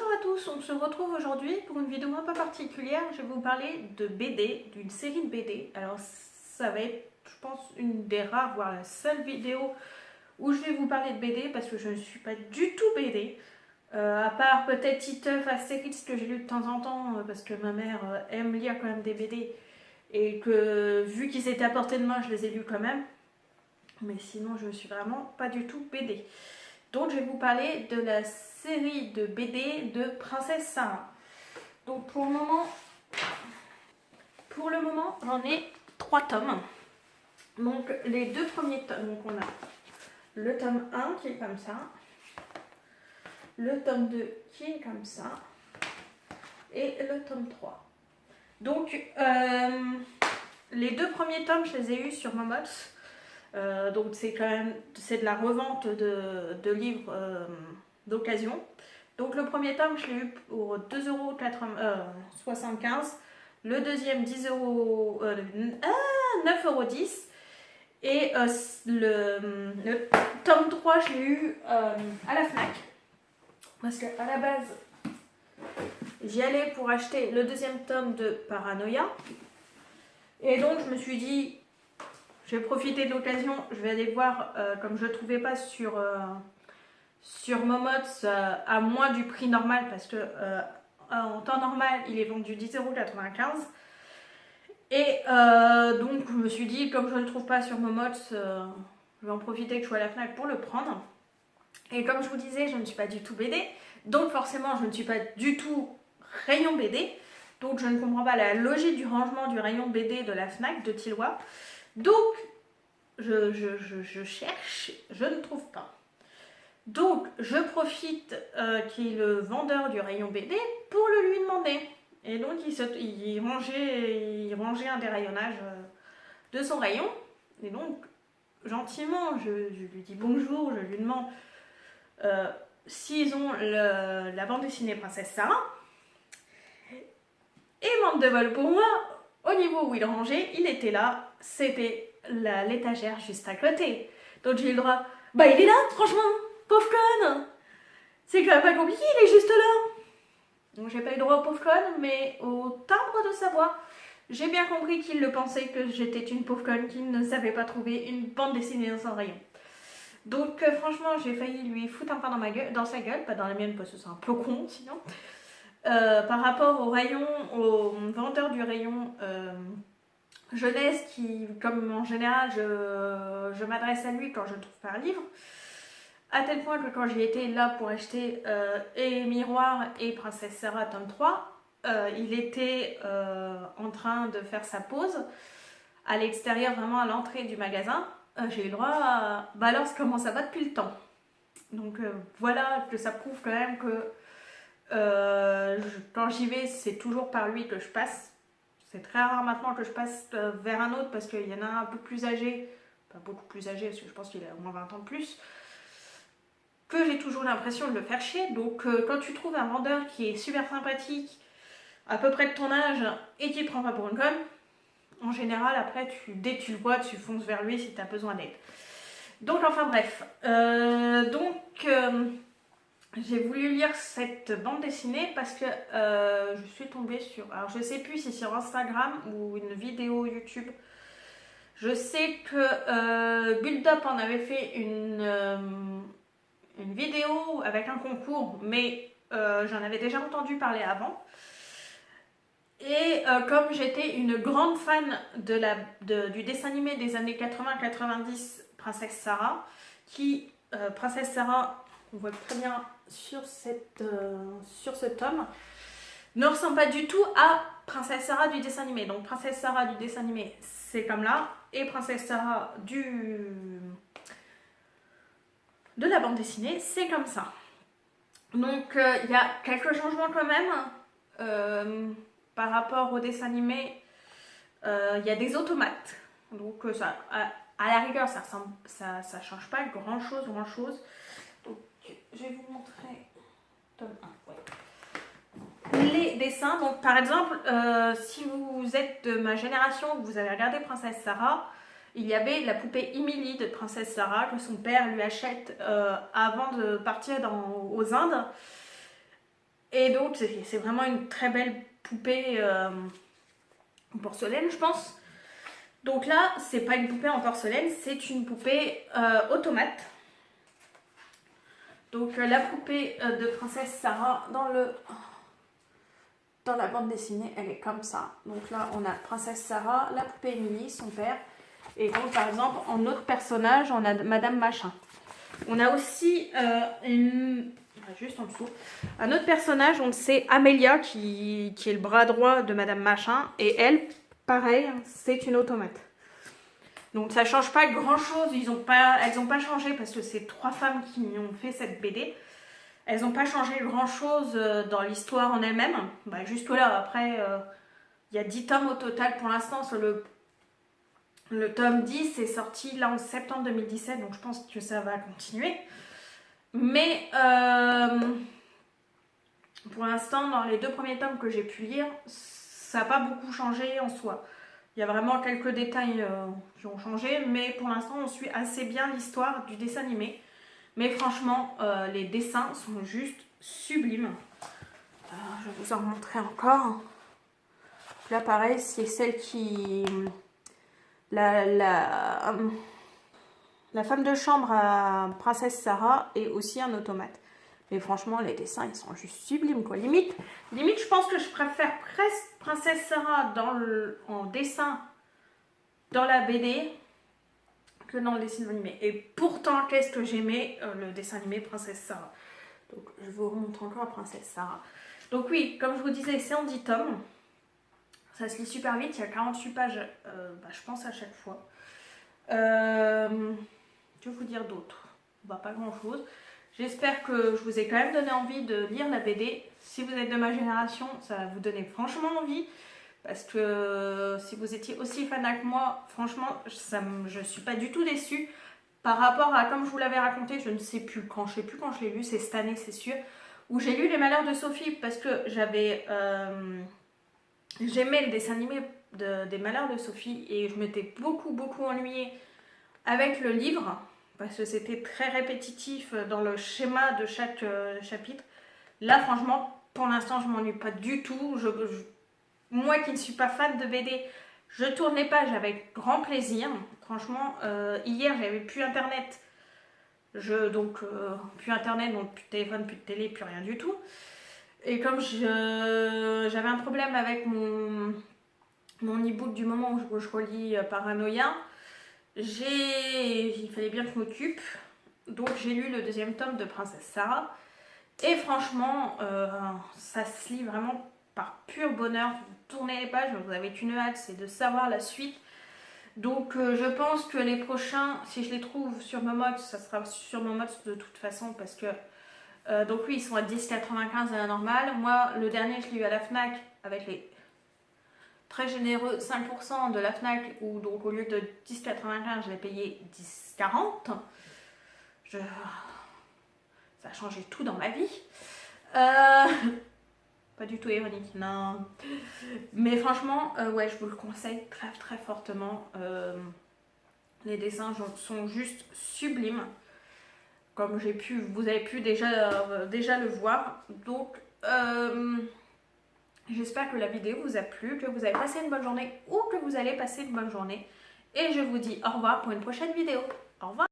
Bonjour à tous, on se retrouve aujourd'hui pour une vidéo un peu particulière. Je vais vous parler de BD, d'une série de BD. Alors ça va être, je pense, une des rares, voire la seule vidéo où je vais vous parler de BD parce que je ne suis pas du tout BD. À part peut-être Titeuf, Astérix que j'ai lu de temps en temps parce que ma mère aime lire quand même des BD et que vu qu'ils étaient à portée de main, je les ai lus quand même. Mais sinon, je ne suis vraiment pas du tout BD. Donc je vais vous parler de la série de BD de Princesse Sarah. Donc pour le moment, j'en ai 3 tomes. Donc les deux premiers tomes, donc on a le tome 1 qui est comme ça, le tome 2 qui est comme ça, et le tome 3. Donc les deux premiers tomes, je les ai eus sur Momox. Donc c'est de la revente de livres d'occasion. Donc le premier tome, je l'ai eu pour 2,75 €. Le deuxième, 9,10 €. Et le tome 3, je l'ai eu à la FNAC. Parce qu'à la base, j'y allais pour acheter le deuxième tome de Paranoia. Et donc je me suis dit, je vais profiter de l'occasion, je vais aller voir, comme je ne le trouvais pas sur Momox à moins du prix normal, parce que en temps normal, il est vendu 10,95 €. Et donc, je me suis dit, comme je ne le trouve pas sur Momox, je vais en profiter que je sois à la FNAC pour le prendre. Et comme je vous disais, je ne suis pas du tout BD, donc forcément, je ne suis pas du tout rayon BD. Donc, je ne comprends pas la logique du rangement du rayon BD de la FNAC de Tilloy. Donc, je cherche, je ne trouve pas. Donc, je profite qu'il est le vendeur du rayon BD pour le lui demander. Et donc, il rangeait un des rayonnages de son rayon. Et donc, gentiment, je lui dis bonjour, je lui demande s'ils ont la bande dessinée Princesse Sarah. Et manque de bol pour moi, au niveau où il rangeait, il était là, c'était l'étagère juste à côté. Donc j'ai eu le droit, bah il est là, franchement, pauvre conne. C'est quand même pas compliqué, il est juste là. Donc j'ai pas eu le droit au pauvre conne, mais au timbre de sa voix, j'ai bien compris qu'il le pensait que j'étais une pauvre conne qui ne savait pas trouver une bande dessinée dans son rayon. Donc franchement, j'ai failli lui foutre un pain dans sa gueule, pas dans la mienne parce que c'est un peu con sinon. Par rapport au vendeur du rayon jeunesse qui, comme en général, je m'adresse à lui quand je ne trouve pas un livre. À tel point que quand j'y étais là pour acheter et Miroir et Princesse Sarah tome 3, il était en train de faire sa pause à l'extérieur, vraiment à l'entrée du magasin. J'ai eu le droit à... Bah alors, comment ça va depuis le temps? Donc voilà que ça prouve quand même que quand j'y vais, c'est toujours par lui que je passe. C'est très rare maintenant que je passe vers un autre parce qu'il y en a un peu plus âgé, pas beaucoup plus âgé parce que je pense qu'il a au moins 20 ans de plus, que j'ai toujours l'impression de le faire chier. Donc quand tu trouves un vendeur qui est super sympathique, à peu près de ton âge, et qui te prend pas pour une conne, en général après dès que tu le vois, tu fonces vers lui si tu as besoin d'aide. Donc enfin bref, j'ai voulu lire cette bande dessinée parce que je suis tombée sur... Alors je sais plus si c'est sur Instagram ou une vidéo YouTube. Je sais que Build Up en avait fait une vidéo avec un concours, mais j'en avais déjà entendu parler avant. Et comme j'étais une grande fan du dessin animé des années 80-90, Princesse Sarah, Princesse Sarah, on voit très bien sur ce tome, ne ressemble pas du tout à Princesse Sarah du dessin animé. Donc Princesse Sarah du dessin animé, c'est comme là, et Princesse Sarah de la bande dessinée, c'est comme ça. Donc il y a quelques changements quand même par rapport au dessin animé. Il y a des automates, donc ça, à la rigueur, ça change pas grand chose. Donc je vais vous montrer tome 1. Ouais. Les dessins, donc par exemple, si vous êtes de ma génération, que vous avez regardé Princesse Sarah, il y avait la poupée Emily de Princesse Sarah que son père lui achète avant de partir aux Indes. Et Et donc c'est vraiment une très belle poupée en porcelaine, je pense. Donc là, c'est pas une poupée en porcelaine, c'est une poupée automate. Donc la poupée de Princesse Sarah dans la bande dessinée, elle est comme ça. Donc là, on a Princesse Sarah, la poupée Émilie, son père. Et donc par exemple, en autre personnage, on a Madame Machin. On a aussi juste en dessous, un autre personnage, donc c'est Amélia qui est le bras droit de Madame Machin. Et elle, pareil, c'est une automate. Donc ça change pas grand chose, elles n'ont pas changé parce que c'est 3 femmes qui ont fait cette BD. Elles n'ont pas changé grand chose dans l'histoire en elle-même. Bah, juste là, après, il y a 10 tomes au total pour l'instant. Le tome 10 est sorti là en septembre 2017, donc je pense que ça va continuer. Mais pour l'instant, dans les 2 premiers tomes que j'ai pu lire, ça n'a pas beaucoup changé en soi. Il y a vraiment quelques détails qui ont changé, mais pour l'instant, on suit assez bien l'histoire du dessin animé. Mais franchement, les dessins sont juste sublimes. Je vais vous en montrer encore. Là, pareil, c'est celle qui... La femme de chambre à Princesse Sarah est aussi un automate. Mais franchement, les dessins, ils sont juste sublimes, quoi. Limite, je pense que je préfère presque Princesse Sarah en dessin dans la BD que dans le dessin animé. Et pourtant, qu'est-ce que j'aimais le dessin animé Princesse Sarah. Donc, je vous remontre encore Princesse Sarah. Donc oui, comme je vous disais, c'est en 10 tomes. Ça se lit super vite, il y a 48 pages, je pense, à chaque fois. Que vous dire d'autre? Pas grand-chose. J'espère que je vous ai quand même donné envie de lire la BD. Si vous êtes de ma génération, ça va vous donner franchement envie. Parce que si vous étiez aussi fan que moi, franchement, je ne suis pas du tout déçue. Par rapport à, comme je vous l'avais raconté, je ne sais plus quand je l'ai lu, c'est cette année, c'est sûr. Où j'ai lu Les Malheurs de Sophie parce que j'aimais le dessin animé des Malheurs de Sophie. Et je m'étais beaucoup ennuyée avec le livre. Parce que c'était très répétitif dans le schéma de chaque chapitre. Là, franchement, pour l'instant, je ne m'ennuie pas du tout. Moi qui ne suis pas fan de BD, je tourne les pages avec grand plaisir. Franchement, hier, j'avais plus internet. Plus internet, donc plus de téléphone, plus de télé, plus rien du tout. Et comme j'avais un problème avec mon e-book du moment où je relis Paranoia, il fallait bien que je m'occupe. Donc j'ai lu le 2e tome de Princesse Sarah. Et franchement, ça se lit vraiment par pur bonheur. Vous tournez les pages, vous avez une hâte, c'est de savoir la suite. Donc je pense que les prochains, si je les trouve sur Momox, ça sera sur Momox de toute façon parce que donc oui, ils sont à 10,95 à la normale. Moi, le dernier, je l'ai eu à la FNAC avec les très généreux 5% de la FNAC où donc au lieu de 10,95, je l'ai payé 10,40. Ça a changé tout dans ma vie. Pas du tout ironique, non. Mais franchement, ouais, je vous le conseille très fortement. Les dessins sont juste sublimes. Comme vous avez pu déjà le voir. Donc, j'espère que la vidéo vous a plu, que vous avez passé une bonne journée ou que vous allez passer une bonne journée. Et je vous dis au revoir pour une prochaine vidéo. Au revoir.